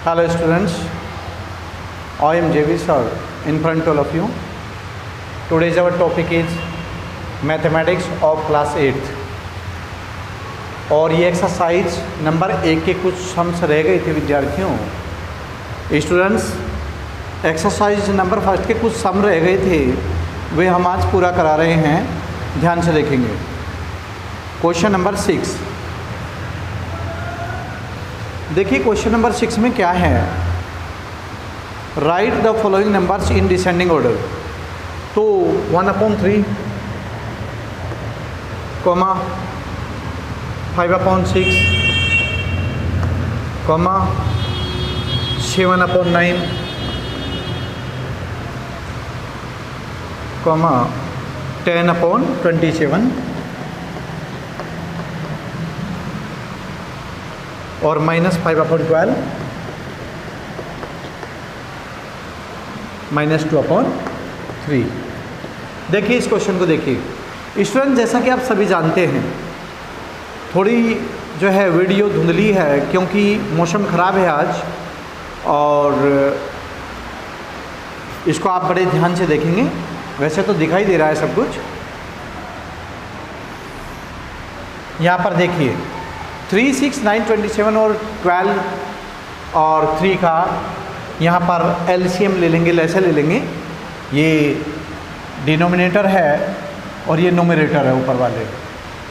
Hello students, I am JV sir in front all of you. Today's our topic is Mathematics of class 8th और ये exercise number 1 के कुछ sums रह गए थे विद्यार्थियों। स्टूडेंट्स, एक्सरसाइज नंबर 1 के कुछ सम रह गए थे, वे हम आज पूरा करा रहे हैं। ध्यान से देखेंगे। क्वेश्चन नंबर 6, देखिए क्वेश्चन नंबर 6 में क्या है। Right the following numbers in descending order. तो 1/3, 5/6, 7/9, 10/27 और -5/12, -2/3। देखिए इस क्वेश्चन को देखिए। स्टूडेंट, जैसा कि आप सभी जानते हैं, थोड़ी जो है वीडियो धुंधली है क्योंकि मौसम ख़राब है आज, और इसको आप बड़े ध्यान से देखेंगे। वैसे तो दिखाई दे रहा है सब कुछ। यहाँ पर देखिए 3, 6, 9, 27 और 12 और 3 का यहाँ पर एलसीएम ले लेंगे, ऐसे ले लेंगे। ये डिनोमिनेटर है और ये नोमिनेटर है ऊपर वाले,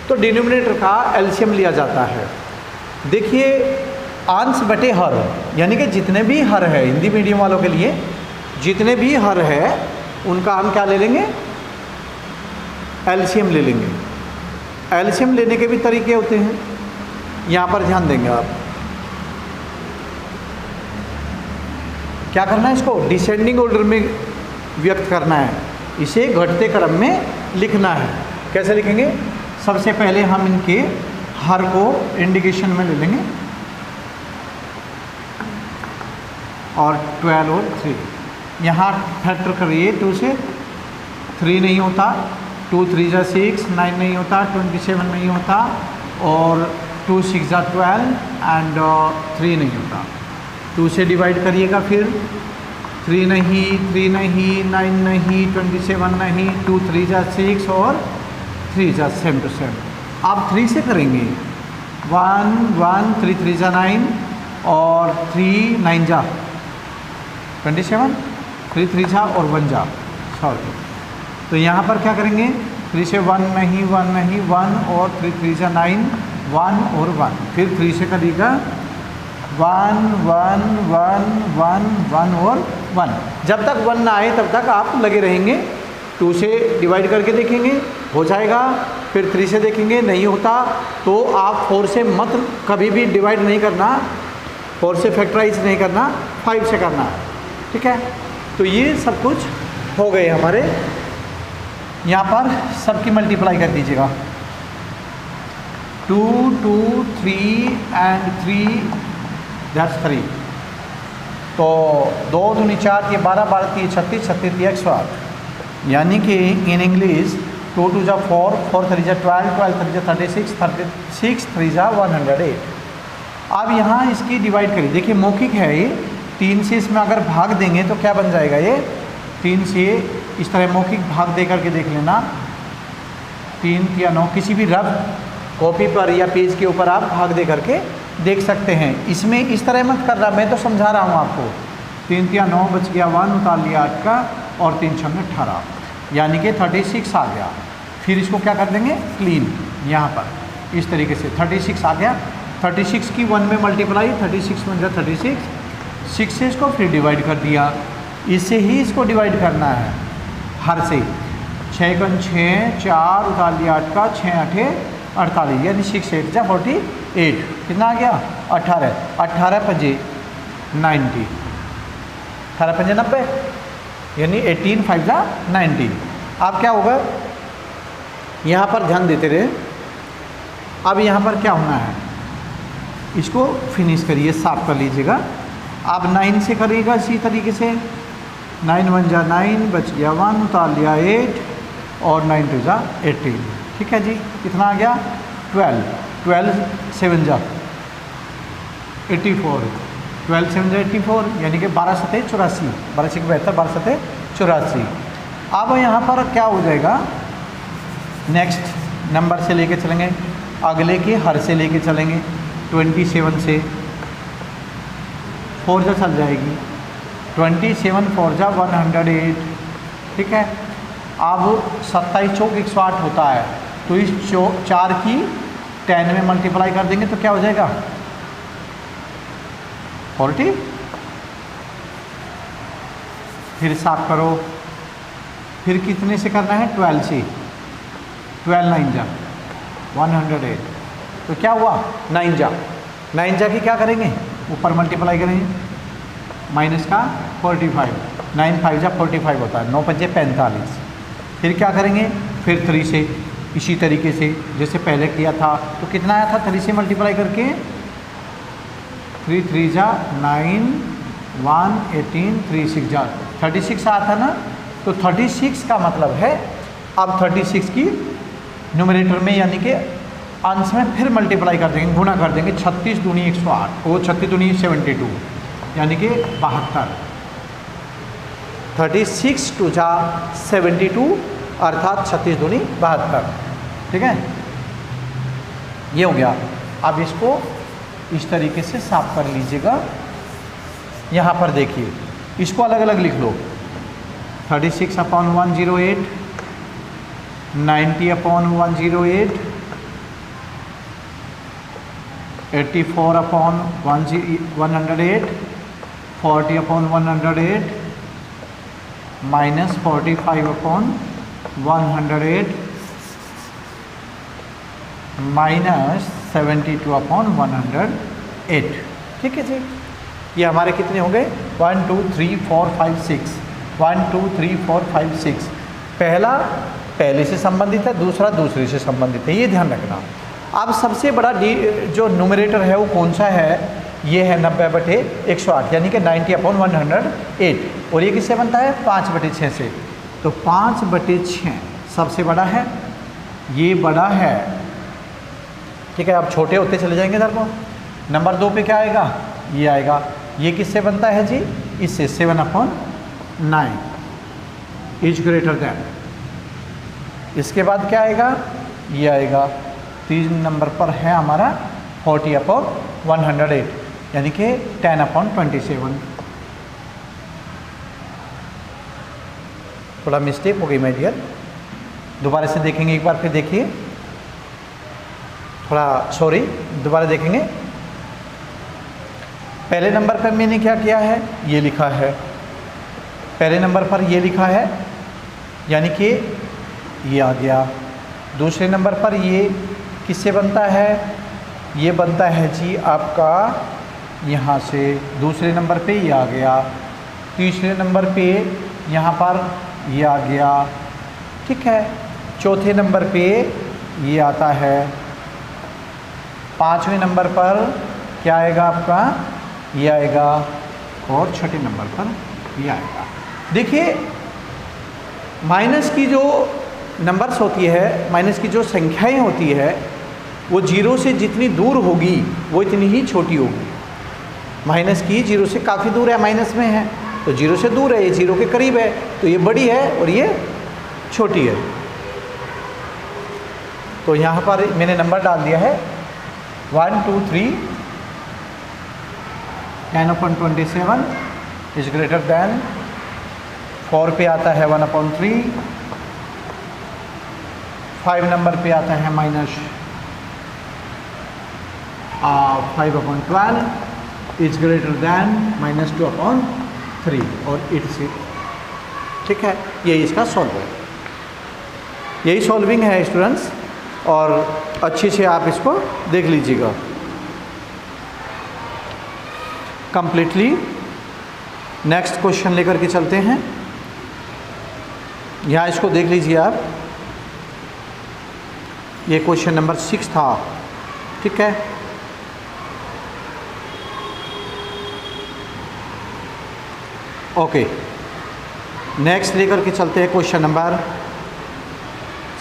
तो डिनोमिनेटर का एलसीएम लिया जाता है। देखिए अंश बटे हर, यानी कि जितने भी हर है, हिंदी मीडियम वालों के लिए जितने भी हर है उनका हम क्या ले लेंगे, एलसीएम ले लेंगे। एलसीएम लेने के भी तरीके होते हैं, यहाँ पर ध्यान देंगे आप। क्या करना है, इसको डिसेंडिंग ऑर्डर में व्यक्त करना है, इसे घटते क्रम में लिखना है। कैसे लिखेंगे? सबसे पहले हम इनके हर को इंडिकेशन में ले लेंगे, और 12 और 3 यहाँ फैक्टर करिए। 2 से 3 नहीं होता, 2 3 जा 6, 9 नहीं होता, 27 नहीं होता, और 2 6 जा 12 एंड 3 नहीं होता। 2 से डिवाइड करिएगा, फिर 3 नहीं, 3 नहीं, 9 नहीं, 27 नहीं, 2 3 जा 6 और 3 जा सेम टू सेम। आप 3 से करेंगे, 1 1, 3 3 जा 9 और 3 9 जा 27, 3 3 जा और 1 जा, सॉरी। तो यहाँ पर क्या करेंगे, 3 से 1 नहीं, 1 नहीं, 1 और 3 3 जा 9, 1 और 1, फिर 3 से करिएगा 1 1 1 1 1 और 1। जब तक 1 ना आए तब तक आप लगे रहेंगे। 2 से डिवाइड करके देखेंगे, हो जाएगा। फिर 3 से देखेंगे, नहीं होता, तो आप 4 से मत कभी भी डिवाइड नहीं करना, 4 से फैक्टराइज नहीं करना, 5 से करना है, ठीक है। तो ये सब कुछ हो गए हमारे। यहाँ पर सबकी मल्टीप्लाई कर दीजिएगा, 2 2 3 एंड 3 दैट्स 3। तो 2 दूनी 4, ये 12 12 3 36, 36 108, यानी कि इन इंग्लिश 2 2 जा 4, 4 3 जा 12, 12 3 जा 36, 36 3 जा 108। अब यहाँ इसकी डिवाइड करिए। देखिए मौखिक है ये, 3 से इसमें अगर भाग देंगे तो क्या बन जाएगा, ये 3 से इस तरह मौखिक भाग दे करके देख लेना। 3 या 9 किसी भी रफ कॉपी पर या पेज के ऊपर आप भाग दे करके देख सकते हैं। इसमें इस तरह मत कर रहा, मैं तो समझा रहा हूँ आपको। 3 या 9 बच गया, 1 उतार लिया 8 का, और 3 6 18, यानी कि 36 आ गया। फिर इसको क्या कर देंगे, क्लीन, यहाँ पर इस तरीके से 36 आ गया। 36 की 1 में मल्टीप्लाई, 36 बन गया 36। 6 से इसको फिर डिवाइड कर दिया, इससे ही इसको डिवाइड करना है, हर से। 6 × 6 4 उतार लिया 8 का, 6 8 48, यानी 6 8 जा 48। कितना आ गया, 18। 18 5 90, 18 5 90, यानी 18 5 जा 90। अब क्या होगा, यहाँ पर ध्यान देते रहे। अब यहाँ पर क्या होना है, इसको फिनिश करिए, साफ कर लीजिएगा। आप 9 से करिएगा इसी तरीके से। 9 1 जा 9, बच गया 1, उतार लिया 8, और 9 2 जा 18। ठीक है जी, कितना आ गया, 12 7 जा 84, 12 7 84, यानी कि 12 सतह 84, 12 6 72, 12 सतह 84। अब यहाँ पर क्या हो जाएगा, नेक्स्ट नंबर से लेके चलेंगे, अगले के हर से लेके चलेंगे, 27 से 4 जा चल जाएगी, 27 4 जा 108, ठीक है। अब 27 चौक 108 होता है, तो इस 4 की 10 में मल्टीप्लाई कर देंगे तो क्या हो जाएगा 40। फिर साफ करो, फिर कितने से करना है 12 से, 12 9 जा 108, तो क्या हुआ 9 जा की क्या करेंगे ऊपर मल्टीप्लाई करेंगे, माइनस का 45, 9 5 जा 45 होता है, 9 5 45। फिर क्या करेंगे, फिर 3 से इसी तरीके से जैसे पहले किया था, तो कितना आया था 3 से मल्टीप्लाई करके, 3 3 जा 9 1 18, 3 6 जा 36 आया था ना। तो 36 का मतलब है अब 36 की न्यूमरेटर में यानी कि अंश में फिर मल्टीप्लाई कर देंगे, गुणा कर देंगे, 36 दूनी 108, वो 36 दूनी 72, यानी कि 72। 36 2 जा 72, अर्थात 36 दूनी 72, ठीक है। ये हो गया। अब इसको इस तरीके से साफ कर लीजिएगा। यहाँ पर देखिए, इसको अलग अलग लिख लो, 36/108, 90/108, 84/108, 40/108, माइनस 45/108, माइनस 72/108, ठीक है जी। ये हमारे कितने हो गए 1 2 3 4 5 6, 1 2 3 4 5 6। पहला पहले से संबंधित है, दूसरा दूसरे से संबंधित है, ये ध्यान रखना। अब सबसे बड़ा जो न्यूमरेटर है वो कौन सा है, ये है 90/108, यानी कि 90/108। और ये किससे बनता है 5/6 से, तो 5/6 सबसे बड़ा है, ये बड़ा है, ठीक है। अब छोटे होते चले जाएंगे इधर को। नंबर 2 पे क्या आएगा, ये आएगा, ये किससे बनता है जी, इससे 7/9 इज ग्रेटर दैन। इसके बाद क्या आएगा, ये आएगा, 3 नंबर पर है हमारा 40/108, यानी कि 10/27। थोड़ा मिस्टेक हो गई माय डियर, दोबारा से देखेंगे एक बार, फिर देखिए, थोड़ा सॉरी, दोबारा देखेंगे। पहले नंबर पर मैंने क्या किया है, ये लिखा है, पहले नंबर पर ये लिखा है, यानी कि ये आ गया। दूसरे नंबर पर ये किससे बनता है, ये बनता है जी आपका यहाँ से, दूसरे नंबर पे ये आ गया, तीसरे नंबर पे यहाँ पर ये आ गया, ठीक है। चौथे नंबर पे ये आता है, 5वें नंबर पर क्या आएगा आपका, ये आएगा, और छठे नंबर पर ये आएगा। देखिए माइनस की जो नंबर्स होती है, माइनस की जो संख्याएं होती है, वो जीरो से जितनी दूर होगी वो इतनी ही छोटी होगी। माइनस की जीरो से काफ़ी दूर है, माइनस में है, तो जीरो से दूर है, ये जीरो के करीब है, तो ये बड़ी है और ये छोटी है। तो यहाँ पर मैंने नंबर डाल दिया है 1 2 3, 10/27 इज ग्रेटर दैन, 4 पे आता है 1/3, 5 नंबर पे आता है माइनस 5/12 इज ग्रेटर दैन -2/3, और इट्स इट, ठीक है। यही इसका सॉल्व है, यही सॉल्विंग है स्टूडेंट्स, और अच्छे से आप इसको देख लीजिएगा कंप्लीटली। नेक्स्ट क्वेश्चन लेकर के चलते हैं, यहाँ इसको देख लीजिए आप, ये क्वेश्चन नंबर 6 था, ठीक है। ओके, नेक्स्ट लेकर के चलते हैं क्वेश्चन नंबर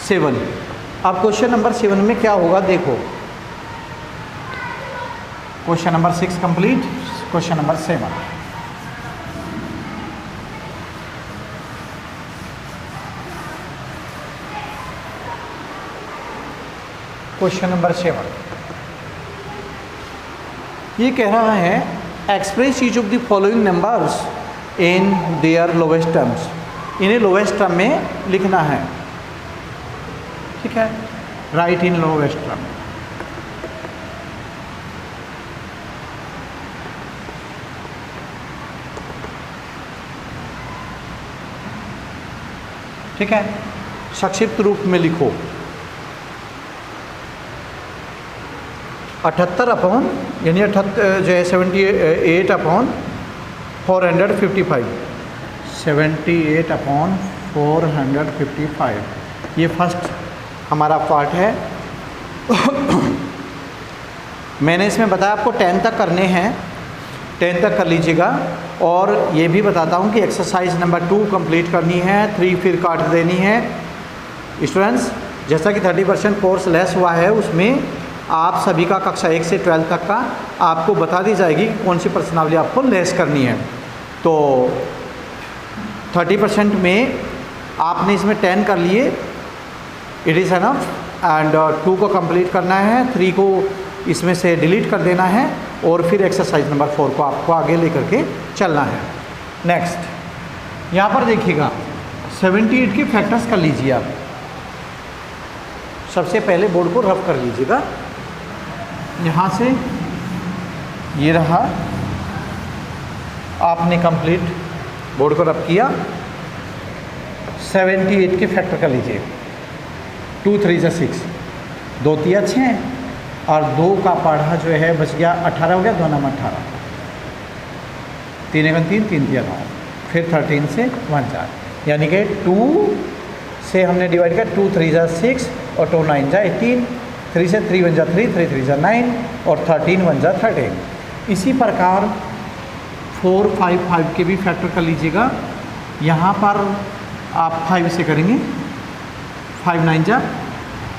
7। अब क्वेश्चन नंबर 7 में क्या होगा देखो, question number 6 complete, question number 7। Question number 7 ये कह रहा है express each of the following numbers in their lowest terms. इन्हें लोवेस्ट टर्म में लिखना है, ठीक है। Right in lowest term. ठीक है, संक्षिप्त रूप में लिखो 78 अपॉन यानी 78 जो है 78 अपॉन 455, 78 अपॉन 455 ये फर्स्ट हमारा पार्ट है। मैंने इसमें बताया आपको 10 तक करने हैं, 10 तक कर लीजिएगा। और ये भी बताता हूँ कि एक्सरसाइज नंबर 2 कंप्लीट करनी है, 3 फिर काट देनी है। स्टूडेंट्स जैसा कि 30% कोर्स लेस हुआ है उसमें आप सभी का कक्षा 1 से 12 तक का आपको बता दी जाएगी कि कौन सी प्रश्नावली आपको लेस करनी है। तो 30% में आपने इसमें 10 कर लिए, इट इज़ एनफ। एंड 2 को कंप्लीट करना है, 3 को इसमें से डिलीट कर देना है और फिर एक्सरसाइज नंबर 4 को आपको आगे लेकर के चलना है। नेक्स्ट यहाँ पर देखिएगा 78 के फैक्टर्स कर लीजिए आप। सबसे पहले बोर्ड को रफ कर लीजिएगा, यहाँ से ये रहा, आपने कंप्लीट बोर्ड को रफ किया। 78 के फैक्टर कर लीजिए। 2 3 जा 6, 2 3 6 और 2 का पढ़ा जो है बच गया 18 हो गया, 2 9 18, 3 1 3 3 3 9, फिर 13 से 1 4 यानी कि 2 से हमने डिवाइड किया। 2 3 जा 6 और 2 9 जा 18, 3 से 3 1 जा 3, 3 3 जा 9 और 13 1 जा 13। इसी प्रकार 4 5 5 के भी फैक्टर कर लीजिएगा। यहाँ पर आप 5 से करेंगे, 5 9 जा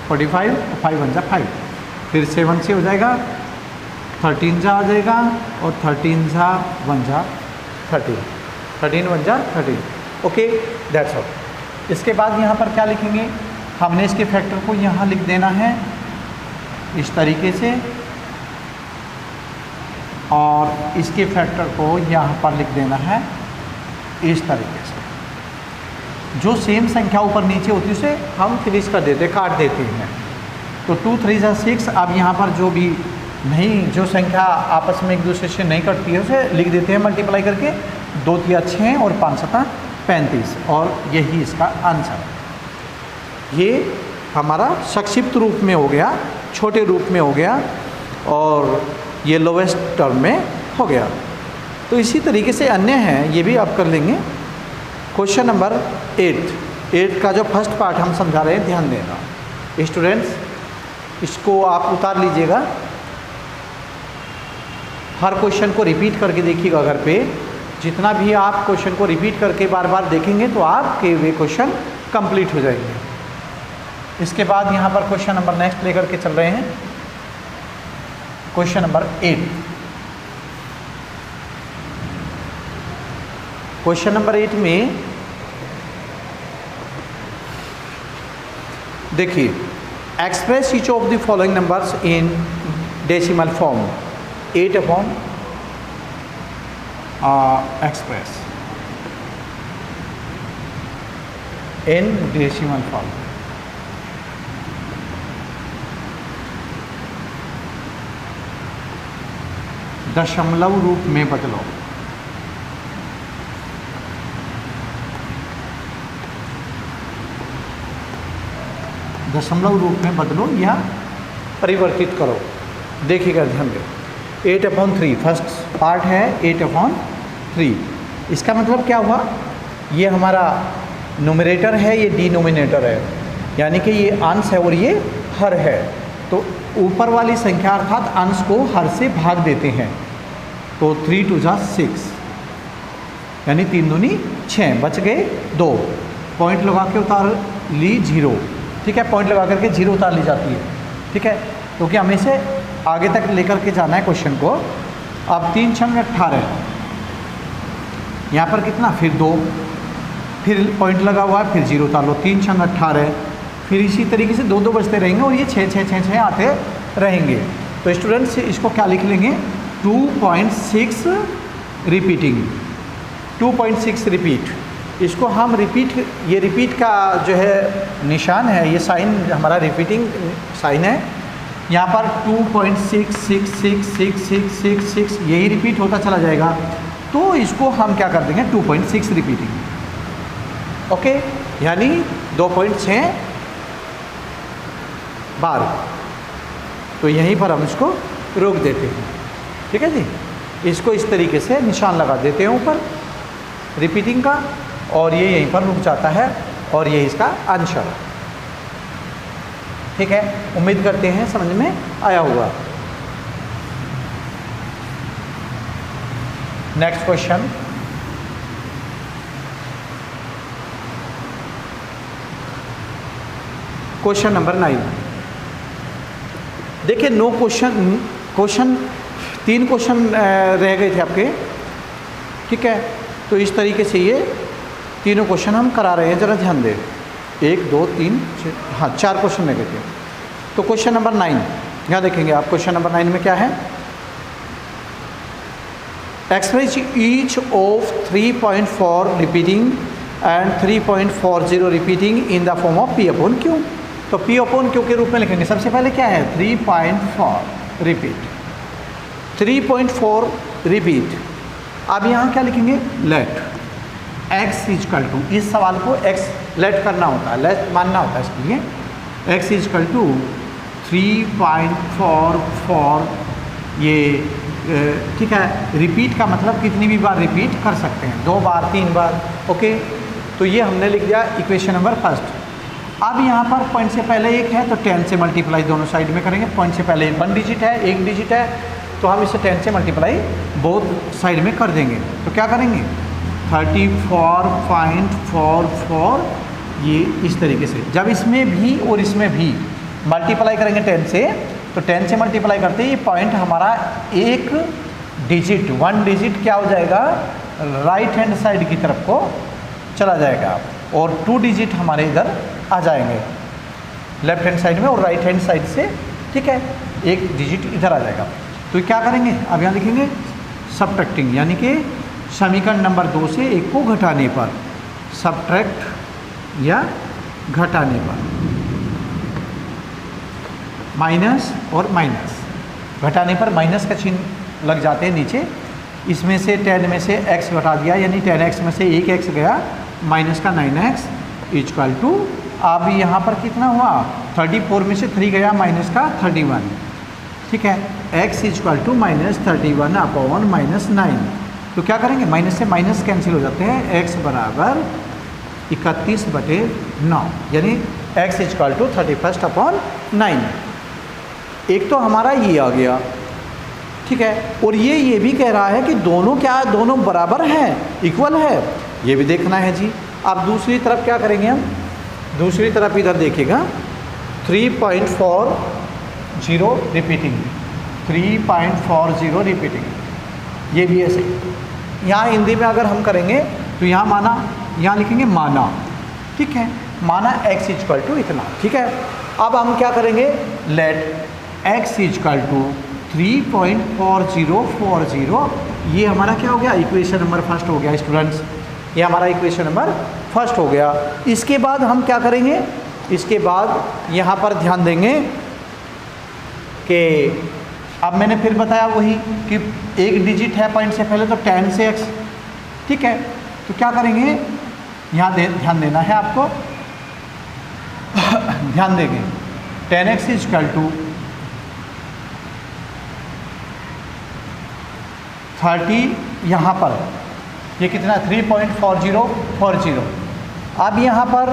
45, 5 1 जा 5, फिर 7 से हो जाएगा, 13 जा आ जाएगा और 13 जा 1 जा 13, 13 1 जा 13। Okay, that's all. इसके बाद यहाँ पर क्या लिखेंगे, हमने इसके फैक्टर को यहाँ लिख देना है इस तरीके से और इसके फैक्टर को यहाँ पर लिख देना है इस तरीके से। जो सेम संख्या ऊपर नीचे होती है उसे हम फिनिश कर देते, काट देते हैं। तो 2 3 जा 6, अब यहाँ पर जो भी नहीं, जो संख्या आपस में एक दूसरे से नहीं कटती है उसे लिख देते हैं मल्टीप्लाई करके। 2 3 6 और 5 7 35 और यही इसका आंसर। ये हमारा संक्षिप्त रूप में हो गया, छोटे रूप में हो गया और ये लोवेस्ट टर्म में हो गया। तो इसी तरीके से अन्य हैं, ये भी आप कर लेंगे। क्वेश्चन नंबर 8 का जो फर्स्ट पार्ट हम समझा रहे हैं, ध्यान देना स्टूडेंट्स, इसको आप उतार लीजिएगा। हर क्वेश्चन को रिपीट करके देखिएगा घर पे। जितना भी आप क्वेश्चन को रिपीट करके बार बार देखेंगे तो आपके वे क्वेश्चन कंप्लीट हो जाएंगे। इसके बाद यहाँ पर क्वेश्चन नंबर नेक्स्ट लेकर के चल रहे हैं, क्वेश्चन नंबर 8। क्वेश्चन नंबर 8 में देखिए, express each of the following numbers in decimal form. 8 upon express in decimal form. दशमलव रूप में बदलो। दशमलव रूप में बदलो या परिवर्तित करो। देखिएगा ध्यान दे। 8 अपॉन 3 फर्स्ट पार्ट है, 8 अपॉन 3। इसका मतलब क्या हुआ, ये हमारा न्यूमरेटर है, ये डिनोमिनेटर है, यानी कि ये अंश है और ये हर है। तो ऊपर वाली संख्या अर्थात अंश को हर से भाग देते हैं। तो 3 2 जा 6 यानी 3 दूनी 6, बच गए 2। पॉइंट लगा के उतार ली 0, ठीक है। पॉइंट लगा करके 0 उतार ली जाती है, ठीक है, क्योंकि हमें से आगे तक लेकर के जाना है क्वेश्चन को। अब 3 छंग 18, यहाँ पर कितना, फिर 2, फिर पॉइंट लगा हुआ है, फिर 0 उतार लो, 3 छंग 18, फिर इसी तरीके से 2 2 बजते रहेंगे और ये 6 6 6 6 आते रहेंगे। तो स्टूडेंट्स इसको क्या लिख लेंगे, 2.6 रिपीटिंग, 2.6 रिपीट। इसको हम रिपीट, ये रिपीट का जो है निशान है, ये साइन हमारा रिपीटिंग साइन है। यहाँ पर 2.6666666 यही रिपीट होता चला जाएगा, तो इसको हम क्या कर देंगे 2.6 रिपीटिंग। ओके, यानी 2.6 बार। तो यहीं पर हम इसको रोक देते हैं। ठीक है जी, इसको इस तरीके से निशान लगा देते हैं ऊपर रिपीटिंग का, और ये यहीं पर रुक जाता है, और ये इसका आंसर। ठीक है, उम्मीद करते हैं समझ में आया हुआ। Next question, question number 9। देखिए, नो क्वेश्चन 3 क्वेश्चन रह गए थे आपके। ठीक है, तो इस तरीके से ये तीनों क्वेश्चन हम करा रहे हैं, ज़रा ध्यान दें। 1 2 3 हाँ 4 क्वेश्चन रह गए थे। तो क्वेश्चन नंबर 9 यहाँ देखेंगे आप। क्वेश्चन नंबर 9 में क्या है, express each of 3.4 repeating and 3.40 repeating in the form of P upon Q। तो P अपॉन Q के रूप में लिखेंगे। सबसे पहले क्या है, 3.4 रिपीट, 3.4 रिपीट। अब यहाँ क्या लिखेंगे, लेट x इजकल टू, इस सवाल को x लेट करना होता है, लेट मानना होता है, इसके लिए x इजकल टू 3.44 ये ठीक है। रिपीट का मतलब कितनी भी बार रिपीट कर सकते हैं, 2 बार 3 बार। ओके, तो ये हमने लिख दिया इक्वेशन नंबर फर्स्ट। अब यहाँ पर पॉइंट से पहले 1 है, तो 10 से मल्टीप्लाई दोनों साइड में करेंगे। पॉइंट से पहले 1 डिजिट है, 1 डिजिट है, तो हम इसे 10 से मल्टीप्लाई बोथ साइड में कर देंगे। तो क्या करेंगे, 34.44 ये इस तरीके से। जब इसमें भी और इसमें भी मल्टीप्लाई करेंगे 10 से, तो 10 से मल्टीप्लाई करते ही पॉइंट हमारा 1 डिजिट 1 डिजिट क्या हो जाएगा, राइट हैंड साइड की तरफ को चला जाएगा, और 2 डिजिट हमारे इधर आ जाएंगे लेफ्ट हैंड साइड में और राइट हैंड साइड से। ठीक है, 1 डिजिट इधर आ जाएगा। तो क्या करेंगे, अब यहाँ लिखेंगे सबट्रैक्टिंग, यानी कि समीकरण नंबर 2 से 1 को घटाने पर, सबट्रैक्ट या घटाने पर, माइनस और माइनस, घटाने पर माइनस का चिन्ह लग जाते हैं नीचे। इसमें से 10 में से x घटा दिया, यानी 10x में से 1x गया, माइनस का 9x इजकल टू, अब यहाँ पर कितना हुआ, 34 में से 3 गया, माइनस का 31। ठीक है, x equal to minus 31 upon minus 9। तो क्या करेंगे, माइनस से माइनस कैंसिल हो जाते हैं, x बराबर 31/9, यानी x इजकल टू 31 अपॉन 9। एक तो हमारा ये आ गया। ठीक है, और ये भी कह रहा है कि दोनों क्या, दोनों बराबर हैं, इक्वल है, ये भी देखना है जी। अब दूसरी तरफ क्या करेंगे हम, दूसरी तरफ इधर देखिएगा, 3.40 रिपीटिंग, 3.40 रिपीटिंग, ये भी ऐसे। यहाँ हिंदी में अगर हम करेंगे तो यहाँ माना, यहाँ लिखेंगे माना। ठीक है, माना x इजकल टू इतना। ठीक है, अब हम क्या करेंगे, लेट x इजकल टू 3.4040, ये हमारा क्या हो गया, इक्वेशन नंबर फर्स्ट हो गया स्टूडेंट्स, ये हमारा इक्वेशन नंबर फर्स्ट हो गया। इसके बाद हम क्या करेंगे, इसके बाद यहाँ पर ध्यान देंगे कि अब मैंने फिर बताया वही कि 1 डिजिट है पॉइंट से पहले, तो 10 से x। ठीक है, तो क्या करेंगे, यहाँ ध्यान देना है आपको, ध्यान देंगे, 10x इजकल टू 30, यहाँ पर ये कितना, 3.4040। अब यहाँ पर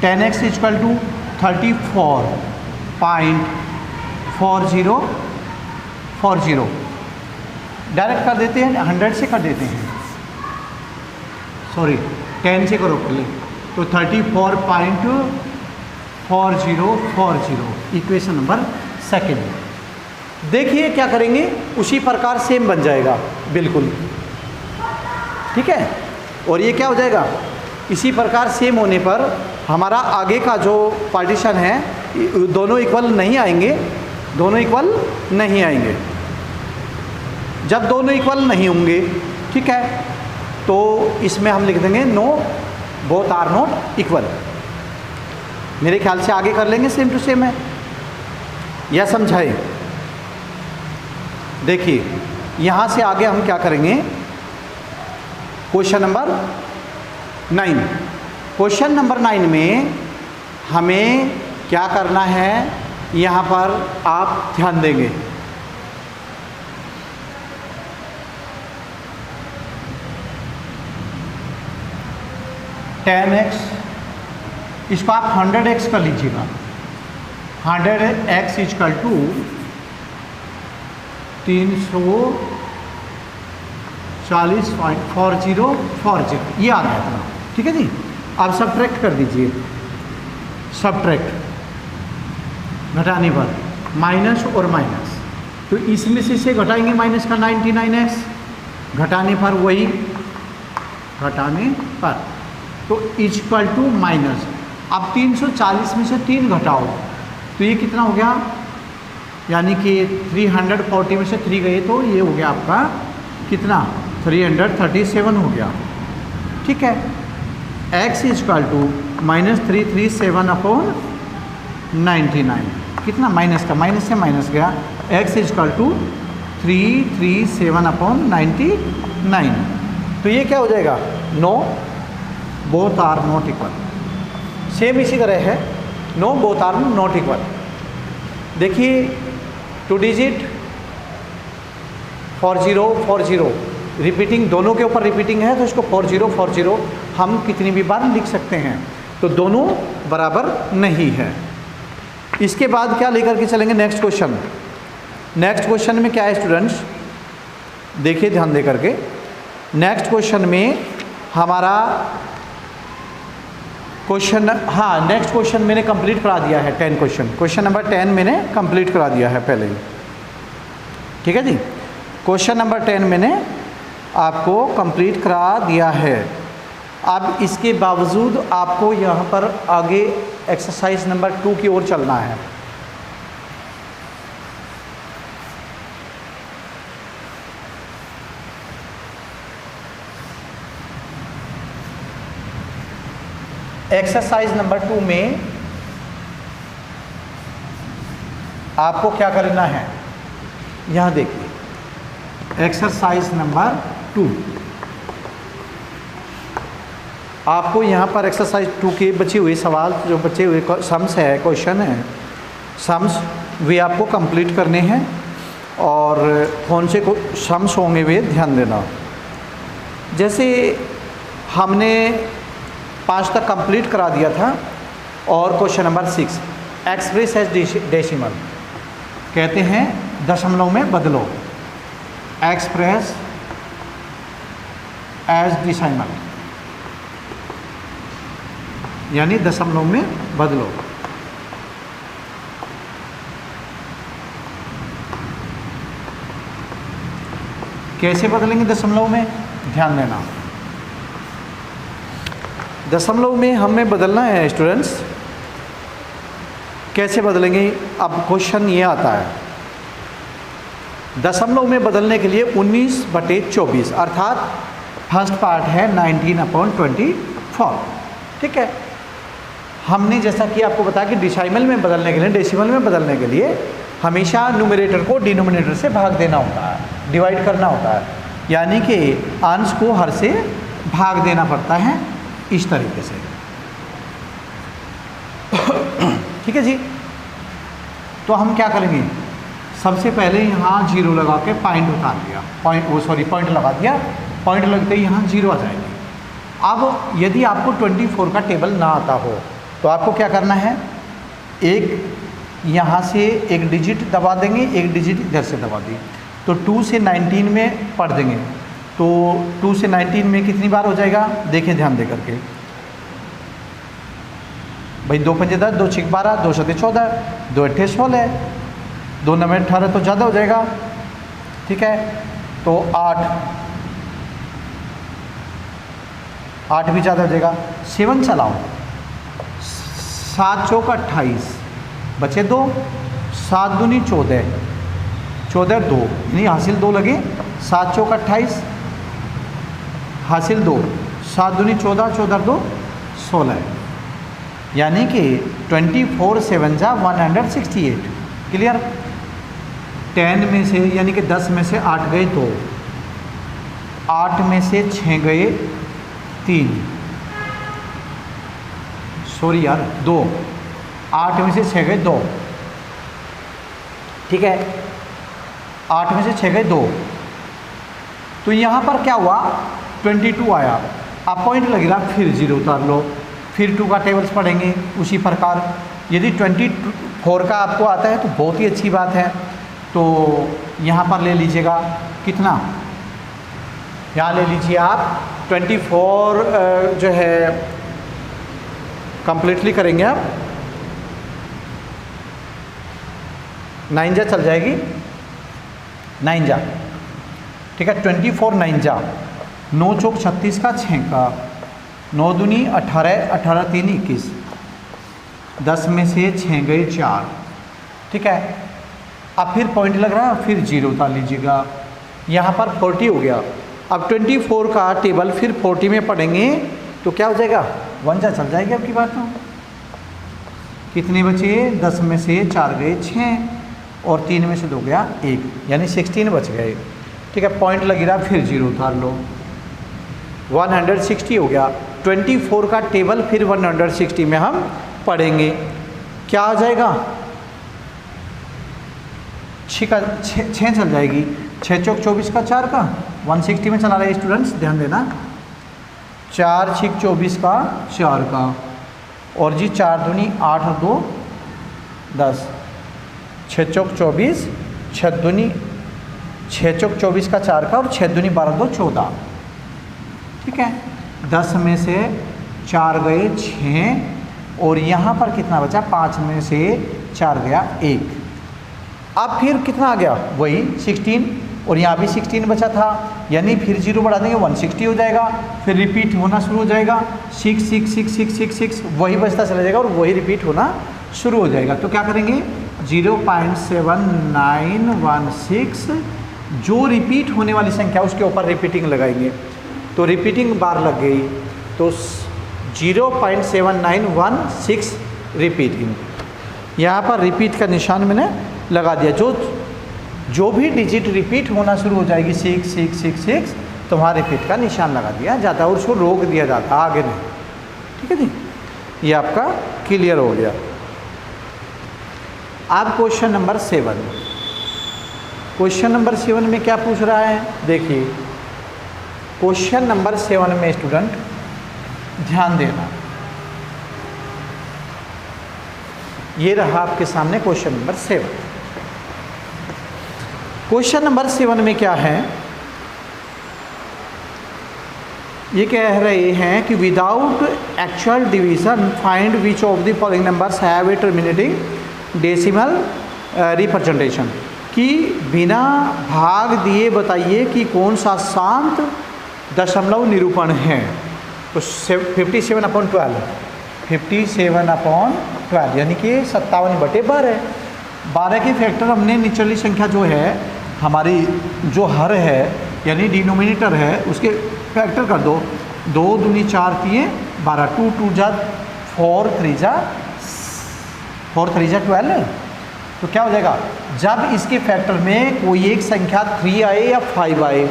10x इजकल टू 34.4040, डायरेक्ट कर देते हैं, 100 से कर देते हैं, सॉरी 10 से करो पहले, तो 34.4040 इक्वेशन नंबर सेकेंड। देखिए क्या करेंगे, उसी प्रकार सेम बन जाएगा बिल्कुल, ठीक है। और ये क्या हो जाएगा, इसी प्रकार सेम होने पर हमारा आगे का जो पार्टीशन है दोनों इक्वल नहीं आएंगे, दोनों इक्वल नहीं आएंगे। जब दोनों इक्वल नहीं होंगे, ठीक है, तो इसमें हम लिख देंगे no both are not equal. मेरे ख्याल से आगे कर लेंगे, सेम टू सेम है, या समझाए। देखिए यहाँ से आगे हम क्या करेंगे, क्वेश्चन नंबर 9। क्वेश्चन नंबर 9 में हमें क्या करना है, यहाँ पर आप ध्यान देंगे। टेन एक्स, इसको आप 100x कर लीजिएगा। 100x इजकल टू 340.4040, ये आ गया था, ठीक है जी। अब सब्ट्रैक्ट कर दीजिए, सब्ट्रैक्ट घटाने पर माइनस और माइनस, तो इसमें से इसे घटाएंगे माइनस का 99x, घटाने पर वही, घटाने पर तो इक्वल टू माइनस। अब 340 में से 3 घटाओ तो ये कितना हो गया, यानी कि 340 में से 3 गए तो ये हो गया आपका कितना, 337 हो गया, ठीक है। x इक्वल टू -337/99, कितना माइनस का, माइनस से माइनस गया, x इक्वल टू 337/99। तो ये क्या हो जाएगा, no both are not equal. Same इसी तरह है, no both are not equal. देखिए 2 डिजिट 4040 रिपीटिंग, दोनों के ऊपर रिपीटिंग है तो इसको 4040 हम कितनी भी बार लिख सकते हैं, तो दोनों बराबर नहीं है। इसके बाद क्या लेकर के चलेंगे, नेक्स्ट क्वेश्चन। नेक्स्ट क्वेश्चन में क्या है स्टूडेंट्स, देखिए ध्यान दे करके। नेक्स्ट क्वेश्चन में हमारा क्वेश्चन, हाँ नेक्स्ट क्वेश्चन मैंने कंप्लीट करा दिया है, 10 क्वेश्चन, क्वेश्चन नंबर 10 मैंने कंप्लीट करा दिया है पहले ही, ठीक है जी। क्वेश्चन नंबर 10 मैंने आपको कंप्लीट करा दिया है। अब इसके बावजूद आपको यहाँ पर आगे एक्सरसाइज नंबर 2 की ओर चलना है। एक्सरसाइज नंबर 2 में आपको क्या करना है, यहाँ देखिए एक्सरसाइज नंबर 2, आपको यहाँ पर एक्सरसाइज 2 के बचे हुए सवाल, जो बचे हुए सम्स है, क्वेश्चन है, सम्स वे आपको कंप्लीट करने हैं। और कौन से सम्स होंगे वे ध्यान देना। जैसे हमने 5 तक कंप्लीट करा दिया था, और question number 6 express as decimal, कहते हैं दशमलव में बदलो, एक्सप्रेस एज डेसिमल यानी दशमलव में बदलो। कैसे बदलेंगे दशमलव में, ध्यान देना। दशमलव में हमें बदलना है स्टूडेंट्स, कैसे बदलेंगे। अब क्वेश्चन ये आता है, दशमलव में बदलने के लिए 19/24 अर्थात फर्स्ट पार्ट है 19/24, ठीक है। हमने जैसा कि आपको बताया कि डेसिमल में बदलने के लिए, डेसिमल में बदलने के लिए हमेशा न्यूमरेटर को डिनोमिनेटर से भाग देना होता है, डिवाइड करना होता है, यानी कि अंश को हर से भाग देना पड़ता है, इस तरीके से, ठीक है जी। तो हम क्या करेंगे, सबसे पहले यहाँ 0 लगा के पॉइंट उतार दिया, पॉइंट लगा दिया, पॉइंट लगते ही यहाँ 0 आ जाएगी। अब यदि आपको 24 का टेबल ना आता हो तो आपको क्या करना है, एक यहाँ से एक डिजिट दबा देंगे, एक डिजिट इधर से दबा दी, तो 2 से 19 में पढ़ देंगे। तो 2 से 19 में कितनी बार हो जाएगा, देखिए ध्यान दे करके भाई, 2 पंजे 10, 2 6 12, 2 7 14, 2 8 16, 2 9 18 तो ज़्यादा हो जाएगा, ठीक है। तो 8 भी ज़्यादा हो जाएगा। 7 चलाओ, 7 चौक 28 बचे 2, 7 दूनी 14, 14 2 यानी हासिल 2 लगे, 7 चौक 28 हासिल 2, 7 दूनी 14, 14 2 16, यानी कि 24 7 जा 168। क्लियर। 10 में से यानी कि 10 में से 8 गए 2, 8 में से 6 गए 3, सॉरी यार 2, 8 में से 6 गए 2, ठीक है। 8 में से 6 गए 2, तो यहाँ पर क्या हुआ 22 आया। अब पॉइंट लगेगा, फिर 0 उतार लो, फिर 2 का टेबल्स पढ़ेंगे उसी प्रकार। यदि 24 का आपको आता है तो बहुत ही अच्छी बात है। तो यहाँ पर ले लीजिएगा कितना, यहाँ ले लीजिए आप 24 जो है कंप्लीटली करेंगे आप, 9 जा चल जाएगी, 9 जा, ठीक है। 24 9 जा, 9 चौक 36 का 6 का, 9 दूनी 18, 18 3 21, 10 में से 6 गए 4, ठीक है। अब फिर पॉइंट लग रहा है, फिर 0 उतार लीजिएगा, यहाँ पर 40 हो गया। अब 24 का टेबल फिर 40 में पढ़ेंगे तो क्या हो जाएगा, 1 जा चल जाएगी आपकी बात। तो कितने बचे, 10 में से 4 गए 6 और 3 में से 2 गया 1, यानी 16 बच गए, ठीक है। पॉइंट लगी रहा, फिर 0 उतार लो, 160 हो गया। 24 का टेबल फिर 160 में हम पढ़ेंगे, क्या आ जाएगा, 6 चल जाएगी, 6 चौक 24 का 4 का, 160 में चला रहे स्टूडेंट्स, ध्यान देना, 4 6 24 का 4 का, और जी 4 दूनी 8 2 10, 6 चौक 24, 6 दूनी 6 चौक 24 का 4 का, और 6 दूनी 12 2 14, ठीक है। 10 में से 4 गए 6 और यहाँ पर कितना बचा, 5 में से 4 गया 1। अब फिर कितना आ गया, वही 16, और यहाँ भी 16 बचा था, यानी फिर 0 बढ़ा देंगे 160 हो जाएगा, फिर रिपीट होना शुरू हो जाएगा, 6 6 6 6 6 6 वही बचता चला जाएगा और वही रिपीट होना शुरू हो जाएगा। तो क्या करेंगे, 0.7916 जो रिपीट होने वाली संख्या उसके ऊपर रिपीटिंग लगाएंगे, तो रिपीटिंग बार लग गई, तो 0.7916 रिपीटिंग, यहाँ पर रिपीट का निशान मैंने लगा दिया। जो भी डिजिट रिपीट होना शुरू हो जाएगी 6 6 6 6 तो वहाँ रिपीट का निशान लगा दिया जाता है और उसको रोक दिया जाता है, आगे नहीं, ठीक है जी। ये आपका क्लियर हो गया। अब क्वेश्चन नंबर 7, क्वेश्चन नंबर 7 में क्या पूछ रहा है, देखिए क्वेश्चन नंबर 7 में स्टूडेंट ध्यान देना, ये रहा आपके सामने क्वेश्चन नंबर 7। क्वेश्चन नंबर 7 में क्या है, ये कह रहे हैं कि without actual division find which of the following numbers have a terminating decimal representation, कि बिना भाग दिए बताइए कि कौन सा शांत दशमलव निरूपण है। तो 57/12, 57/12 यानी कि 57/12। 12 की फैक्टर हमने निचली संख्या जो है हमारी, जो हर है यानी डिनोमिनेटर है, उसके फैक्टर कर दो, 2 दूनी 4 3 12, 2 2 जा 4 3 जा 12, तो क्या हो जाएगा, जब इसके फैक्टर में कोई एक संख्या 3 आए या 5 आए,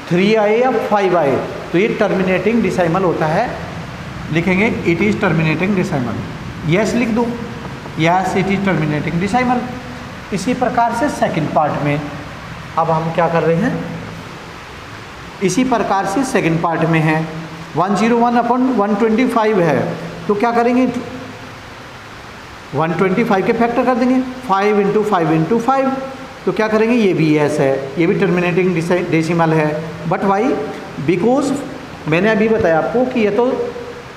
3 आए या 5 आए, तो ये टर्मिनेटिंग डेसिमल होता है। लिखेंगे it is terminating decimal, yes लिख दो, yes it is terminating decimal. इसी प्रकार से सेकंड पार्ट में अब हम क्या कर रहे हैं, इसी प्रकार से सेकंड पार्ट में है 101/125 है, तो क्या करेंगे, 125 के फैक्टर कर देंगे, 5 × 5 × 5, तो क्या करेंगे, ये भी यस है, ये भी टर्मिनेटिंग डेसिमल है। बट वाई, बिकॉज मैंने अभी बताया आपको कि ये तो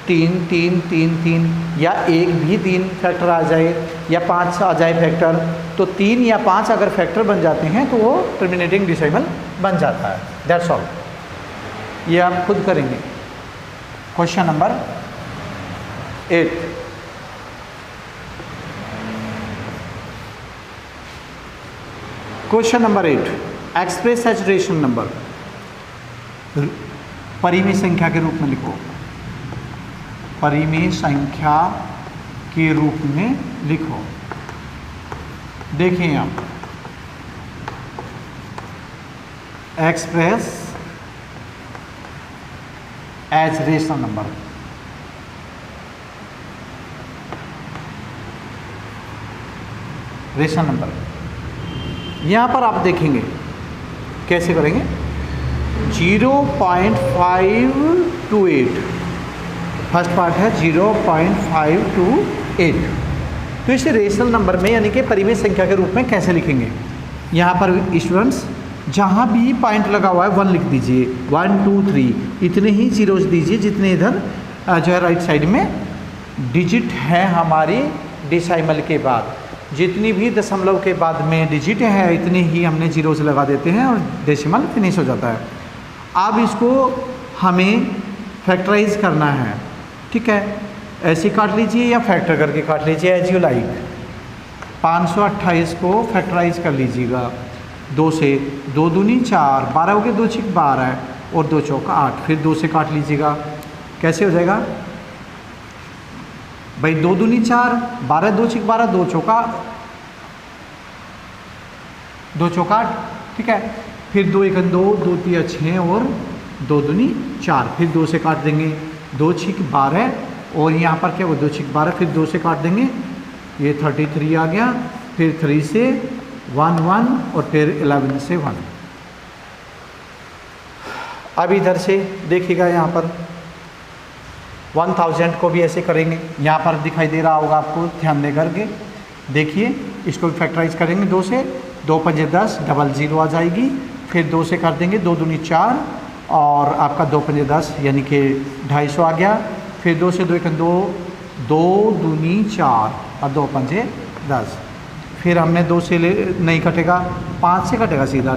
3 3 3 3 या एक भी 3 फैक्टर आ जाए या 5 आ जाए फैक्टर, तो 3 या 5 अगर फैक्टर बन जाते हैं तो वो टर्मिनेटिंग डेसिमल बन जाता है। That's all. ये आप खुद करेंगे। Question number 8। Question number 8, express saturation number परिमेय संख्या के रूप में लिखो। परिमेय संख्या के रूप में लिखो। देखिए आप, express as rational number. Rational number यहां पर आप देखेंगे कैसे करेंगे। 0.528 फर्स्ट पार्ट है 0.528। तो इसे रेशनल नंबर में यानी कि परिमेय संख्या के रूप में कैसे लिखेंगे। यहाँ पर स्टूडेंट्स जहाँ भी पॉइंट लगा हुआ है 1 लिख दीजिए। 1 2 3 इतने ही जीरोस दीजिए जितने इधर जो है राइट साइड में डिजिट है हमारी डेसिमल के बाद। जितनी भी दशमलव के बाद में डिजिट है इतने ही हमने जीरोस लगा देते हैं और डेसिमल फिनिश हो जाता है। अब इसको हमें फैक्टराइज करना है, ठीक है। ऐसे काट लीजिए या फैक्टर करके काट लीजिए, एज यू लाइक। 528 को फैक्टराइज कर लीजिएगा 2 से। 2 दूनी 4, 12 हो गए, 2 छिक 12 और 2 चौका 8। फिर 2 से काट लीजिएगा, कैसे हो जाएगा भाई। 2 दूनी 4, 12, 2 छिक 12, 2 चौका 8, ठीक है। फिर 2 1 2, 2 3 6 और 2 दूनी 4। फिर 2 से काट देंगे, 2 छिक 12 और यहाँ पर क्या वो 2 छिक 12। फिर 2 से काट देंगे, ये 33 आ गया। फिर 3 से 1 1 और फिर 11 से 1। अब इधर से देखिएगा, यहाँ पर 1000 को भी ऐसे करेंगे। यहाँ पर दिखाई दे रहा होगा आपको, ध्यान दे करके देखिए। इसको भी फैक्टराइज करेंगे 2 से। 2 5 10, 00 आ जाएगी। फिर 2 से कर देंगे, 2 दूनी 4 और आपका 2 5 10 यानी कि 250 आ गया। फिर 2 से 2 1 2, 2 दूनी 4 और 2 5 10। फिर हमने 2 से नहीं कटेगा, 5 से कटेगा सीधा।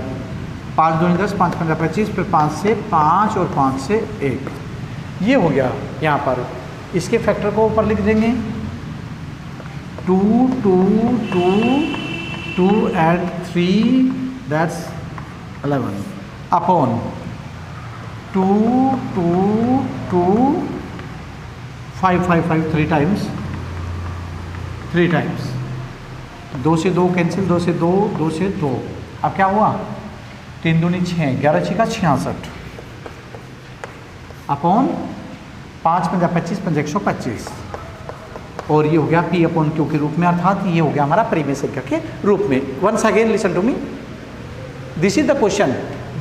5 दूनी 10, 5 5 25। फिर 5 से 5 और 5 से 1। ये हो गया। यहाँ पर इसके फैक्टर को ऊपर लिख देंगे 2 2 2 2 and 3 that's 11 upon 2 2 2 5 5 5 3 times 2 से 2 कैंसिल, 2 से 2, 2 से 2। अब क्या हुआ, 3 दूनी 6, 11 छिका 66 अपॉन 5 5 25 5 125। और ये हो गया P अपॉन Q के रूप में, अर्थात ये हो गया हमारा परिमेय संख्या के रूप में। Once again listen to me, this is the question.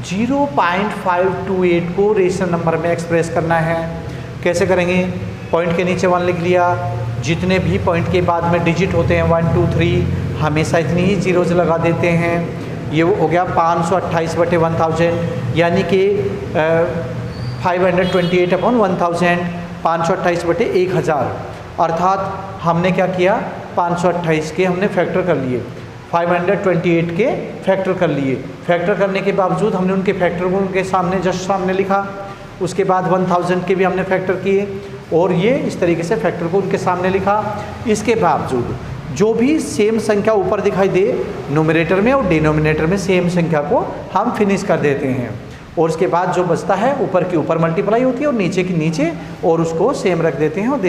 0.528 को रेशनल नंबर में एक्सप्रेस करना है। कैसे करेंगे, पॉइंट के नीचे 1 लिख लिया। जितने भी पॉइंट के बाद में डिजिट होते हैं 1 2 3 हमेशा इतनी ही जीरोज लगा देते हैं। ये हो गया 528/1000 यानी कि 528 अपॉन 1000, 528/1000। अर्थात हमने क्या किया, 528 के हमने फैक्टर कर लिए, 528 के फैक्टर कर लिए। फैक्टर करने के बावजूद हमने उनके फैक्टर को उनके सामने जस्ट सामने लिखा। उसके बाद 1000 के भी हमने फैक्टर किए और ये इस तरीके से फैक्टर को उनके सामने लिखा। इसके बावजूद जो भी सेम संख्या ऊपर दिखाई दे, न्यूमरेटर में और डिनोमिनेटर में सेम संख्या को हम फिनिश कर देते हैं। और उसके बाद जो बचता है ऊपर की ऊपर मल्टीप्लाई होती है और नीचे की नीचे, और उसको सेम रख देते हैं। और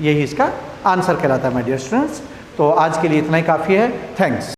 यही इसका आंसर कहलाता है माय डियर स्टूडेंट्स। तो आज के लिए इतना ही काफ़ी है। थैंक्स।